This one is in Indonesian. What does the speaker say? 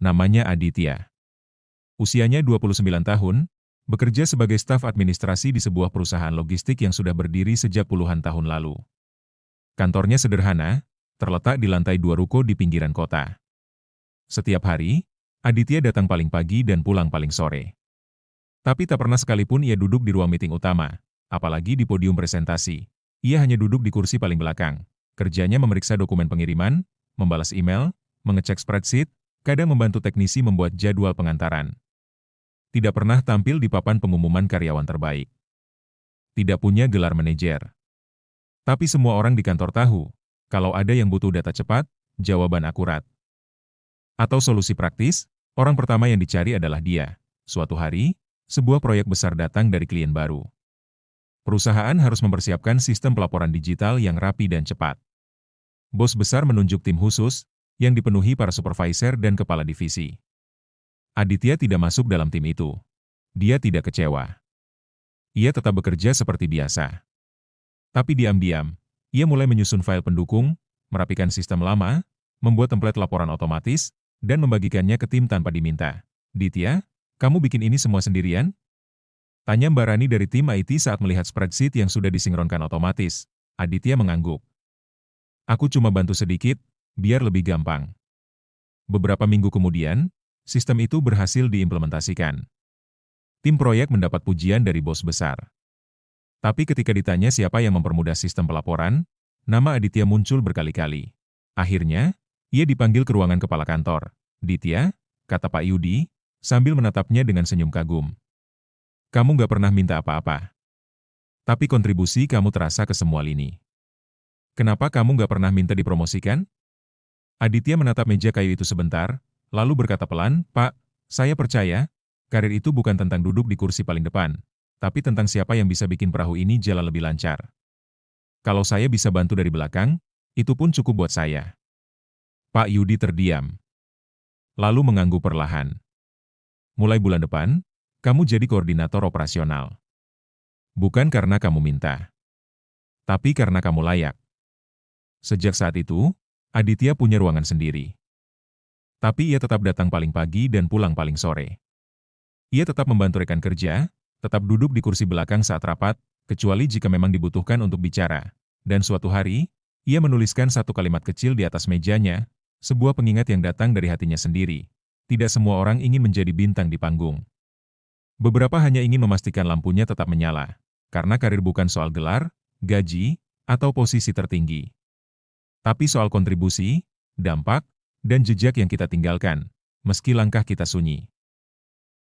Namanya Aditya. Usianya 29 tahun, bekerja sebagai staf administrasi di sebuah perusahaan logistik yang sudah berdiri sejak puluhan tahun lalu. Kantornya sederhana, terletak di lantai 2 ruko di pinggiran kota. Setiap hari, Aditya datang paling pagi dan pulang paling sore. Tapi tak pernah sekalipun ia duduk di ruang meeting utama, apalagi di podium presentasi. Ia hanya duduk di kursi paling belakang. Kerjanya memeriksa dokumen pengiriman, membalas email, mengecek spreadsheet, kadang membantu teknisi membuat jadwal pengantaran. Tidak pernah tampil di papan pengumuman karyawan terbaik. Tidak punya gelar manajer. Tapi semua orang di kantor tahu, kalau ada yang butuh data cepat, jawaban akurat, atau solusi praktis, orang pertama yang dicari adalah dia. Suatu hari, sebuah proyek besar datang dari klien baru. Perusahaan harus mempersiapkan sistem pelaporan digital yang rapi dan cepat. Bos besar menunjuk tim khusus, yang dipenuhi para supervisor dan kepala divisi. Aditya tidak masuk dalam tim itu. Dia tidak kecewa. Ia tetap bekerja seperti biasa. Tapi diam-diam, ia mulai menyusun file pendukung, merapikan sistem lama, membuat template laporan otomatis, dan membagikannya ke tim tanpa diminta. Ditya, kamu bikin ini semua sendirian? Tanya Mbak Rani dari tim IT saat melihat spreadsheet yang sudah disinkronkan otomatis. Aditya mengangguk. Aku cuma bantu sedikit, biar lebih gampang. Beberapa minggu kemudian, sistem itu berhasil diimplementasikan. Tim proyek mendapat pujian dari bos besar. Tapi ketika ditanya siapa yang mempermudah sistem pelaporan, nama Aditya muncul berkali-kali. Akhirnya, ia dipanggil ke ruangan kepala kantor. Ditya, kata Pak Yudi, sambil menatapnya dengan senyum kagum. Kamu nggak pernah minta apa-apa. Tapi kontribusi kamu terasa ke semua lini. Kenapa kamu nggak pernah minta dipromosikan? Aditya menatap meja kayu itu sebentar, lalu berkata pelan, Pak, saya percaya, karir itu bukan tentang duduk di kursi paling depan, tapi tentang siapa yang bisa bikin perahu ini jalan lebih lancar. Kalau saya bisa bantu dari belakang, itu pun cukup buat saya. Pak Yudi terdiam. Lalu mengangguk perlahan. Mulai bulan depan, kamu jadi koordinator operasional. Bukan karena kamu minta, tapi karena kamu layak. Sejak saat itu, Aditya punya ruangan sendiri. Tapi ia tetap datang paling pagi dan pulang paling sore. Ia tetap membantu rekan kerja, tetap duduk di kursi belakang saat rapat, kecuali jika memang dibutuhkan untuk bicara. Dan suatu hari, ia menuliskan satu kalimat kecil di atas mejanya, sebuah pengingat yang datang dari hatinya sendiri. Tidak semua orang ingin menjadi bintang di panggung. Beberapa hanya ingin memastikan lampunya tetap menyala, karena karir bukan soal gelar, gaji, atau posisi tertinggi. Tapi soal kontribusi, dampak, dan jejak yang kita tinggalkan, meski langkah kita sunyi.